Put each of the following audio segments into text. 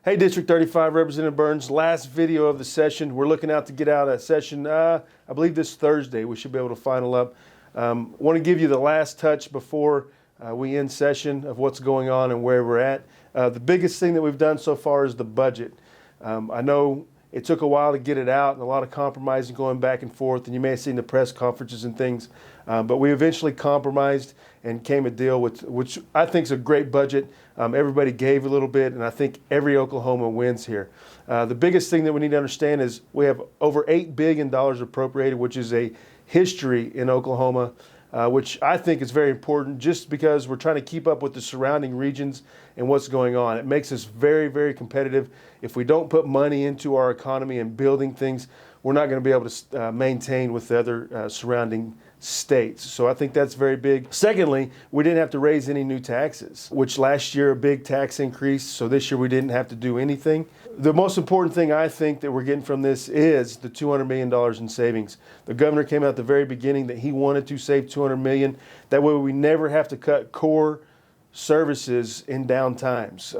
Hey, District 35, Representative Burns. Last video of the session. We're looking out to get out a session, I believe this Thursday. We should be able to final up. Want to give you the last touch before we end session of what's going on and where we're at. The biggest thing that we've done so far is the budget. I know it took a while to get it out and a lot of compromising going back and forth, and you may have seen the press conferences and things, but we eventually compromised and came a deal with, which I think is a great budget. Everybody gave a little bit, and I think every Oklahoma wins here. The biggest thing that we need to understand is we have over $8 billion appropriated, which is a history in Oklahoma, which I think is very important just because we're trying to keep up with the surrounding regions and what's going on. It makes us very, very competitive. If we don't put money into our economy and building things, we're not going to be able to maintain with the other surrounding states. So I think that's very big. Secondly, we didn't have to raise any new taxes, which last year a big tax increase. So this year we didn't have to do anything. The most important thing I think that we're getting from this is the $200 million in savings. The governor came out at the very beginning that he wanted to save $200 million. That way we never have to cut core services in down times.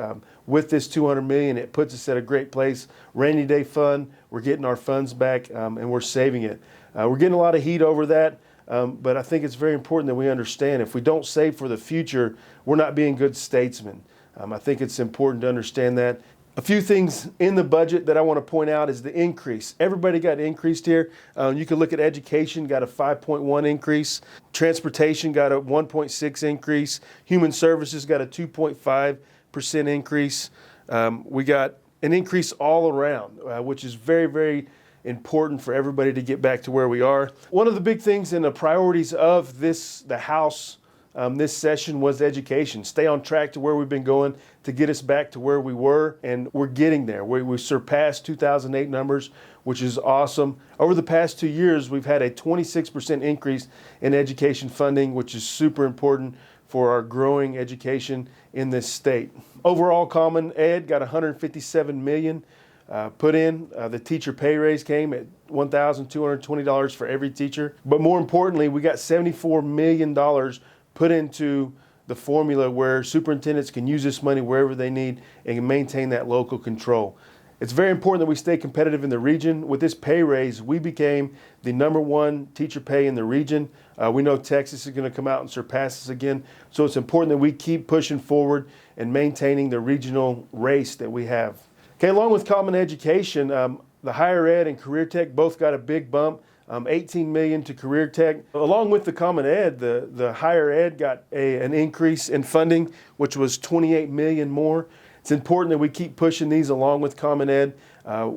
With this $200 million, it puts us at a great place. Rainy day fund, we're getting our funds back and we're saving it. We're getting a lot of heat over that. But I think it's very important that we understand if we don't save for the future, we're not being good statesmen. I think it's important to understand that. A few things in the budget that I want to point out is the increase. Everybody got increased here. You can look at education, got a 5.1 increase. Transportation got a 1.6 increase. Human services got a 2.5% increase. We got an increase all around, which is very, very important for everybody to get back to where we are. One of the big things and the priorities of the House this session was education. Stay on track to where we've been going to get us back to where we were, and we're getting there. We surpassed 2008 numbers, which is awesome. Over the past 2 years, we've had a 26% increase in education funding, which is super important for our growing education in this state. Overall, Common Ed got $157 million. Put in. The teacher pay raise came at $1,220 for every teacher. But more importantly, we got $74 million put into the formula where superintendents can use this money wherever they need and can maintain that local control. It's very important that we stay competitive in the region. With this pay raise, we became the #1 teacher pay in the region. We know Texas is going to come out and surpass us again. So it's important that we keep pushing forward and maintaining the regional race that we have. Okay, along with Common Education, the Higher Ed and Career Tech both got a big bump, $18 million to Career Tech. Along with the Common Ed, the Higher Ed got an increase in funding, which was $28 million more. It's important that we keep pushing these along with Common Ed.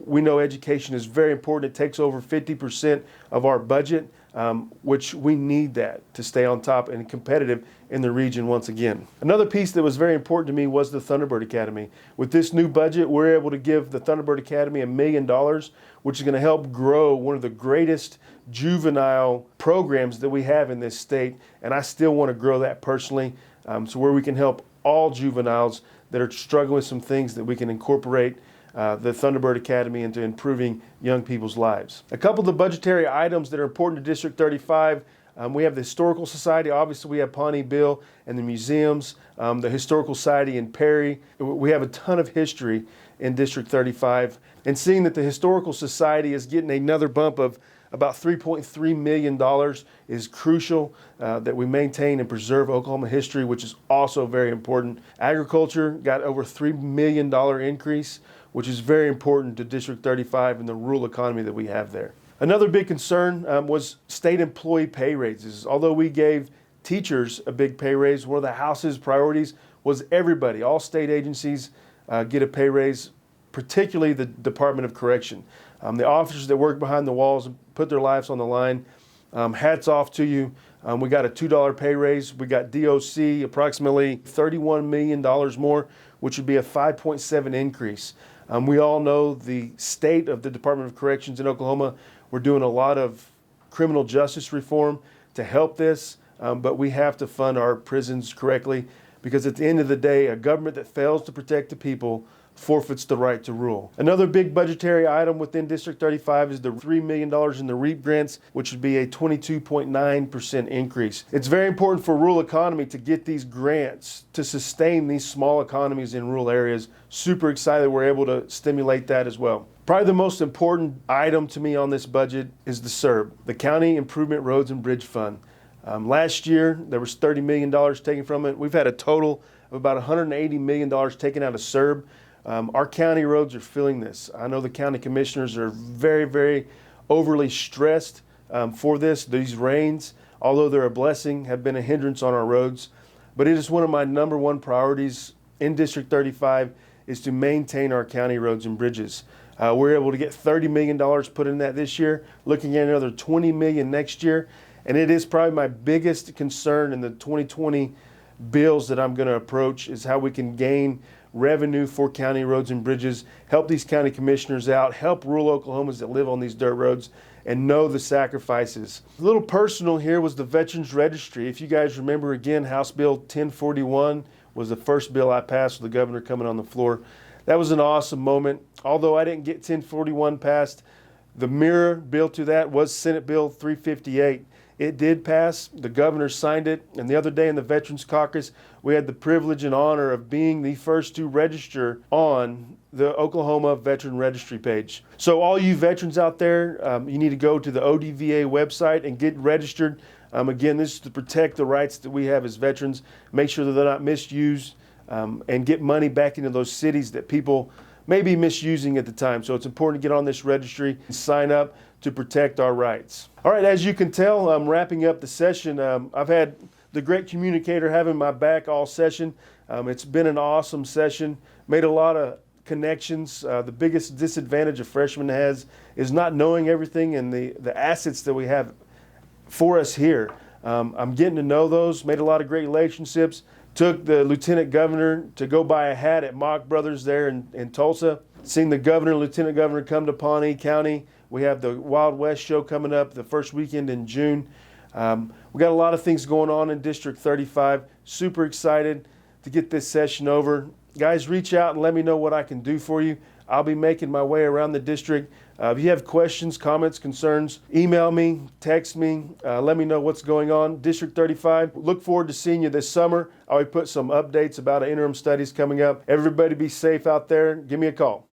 We know education is very important. It takes over 50% of our budget, which we need that to stay on top and competitive in the region once again. Another piece that was very important to me was the Thunderbird Academy. With this new budget, we're able to give the Thunderbird Academy $1 million, which is going to help grow one of the greatest juvenile programs that we have in this state. And I still want to grow that personally, so where we can help all juveniles that are struggling with some things that we can incorporate the Thunderbird Academy into improving young people's lives. A couple of the budgetary items that are important to District 35, we have the Historical Society. Obviously, we have Pawnee Bill and the museums, the Historical Society in Perry. We have a ton of history in District 35. And seeing that the Historical Society is getting another bump of about $3.3 million is crucial that we maintain and preserve Oklahoma history, which is also very important. Agriculture got over $3 million increase, which is very important to District 35 and the rural economy that we have there. Another big concern was state employee pay raises. Although we gave teachers a big pay raise, one of the House's priorities was everybody, all state agencies get a pay raise, particularly the Department of Correction. The officers that work behind the walls and put their lives on the line, hats off to you. We got a $2 pay raise. We got DOC approximately $31 million more, which would be a 5.7 increase. We all know the state of the Department of Corrections in Oklahoma. We're doing a lot of criminal justice reform to help this, but we have to fund our prisons correctly because at the end of the day, a government that fails to protect the people forfeits the right to rule. Another big budgetary item within District 35 is the $3 million in the REAP grants, which would be a 22.9% increase. It's very important for rural economy to get these grants to sustain these small economies in rural areas. Super excited we're able to stimulate that as well. Probably the most important item to me on this budget is the CIRB, the County Improvement Roads and Bridge Fund. Last year, there was $30 million taken from it. We've had a total of about $180 million taken out of CIRB. Our county roads are feeling this. I know the county commissioners are very, very overly stressed for this. These rains, although they're a blessing, have been a hindrance on our roads. But it is one of my number one priorities in District 35 is to maintain our county roads and bridges. We're able to get $30 million put in that this year, looking at another $20 million next year. And it is probably my biggest concern in the 2020 bills that I'm going to approach is how we can gain revenue for county roads and bridges, help these county commissioners out, help rural Oklahomans that live on these dirt roads and know the sacrifices. A little personal here was the Veterans Registry. If you guys remember, again, House Bill 1041 was the first bill I passed with the governor coming on the floor. That was an awesome moment. Although I didn't get 1041 passed, the mirror bill to that was Senate Bill 358. It did pass, the governor signed it, and the other day in the Veterans Caucus, we had the privilege and honor of being the first to register on the Oklahoma Veteran Registry page. So all you veterans out there, you need to go to the ODVA website and get registered. Again, this is to protect the rights that we have as veterans, make sure that they're not misused, and get money back into those cities that people may be misusing at the time. So it's important to get on this registry and sign up to protect our rights. All right, as you can tell, I'm wrapping up the session. I've had the great communicator having my back all session. It's been an awesome session, made a lot of connections. The biggest disadvantage a freshman has is not knowing everything and the assets that we have for us here. I'm getting to know those, made a lot of great relationships. Took the lieutenant governor to go buy a hat at Mock Brothers there in Tulsa. Seeing the governor and lieutenant governor come to Pawnee County. We have the Wild West show coming up the first weekend in June. We got a lot of things going on in District 35. Super excited to get this session over. Guys, reach out and let me know what I can do for you. I'll be making my way around the district. If you have questions, comments, concerns, email me, text me, let me know what's going on. District 35, look forward to seeing you this summer. I'll put some updates about interim studies coming up. Everybody be safe out there. Give me a call.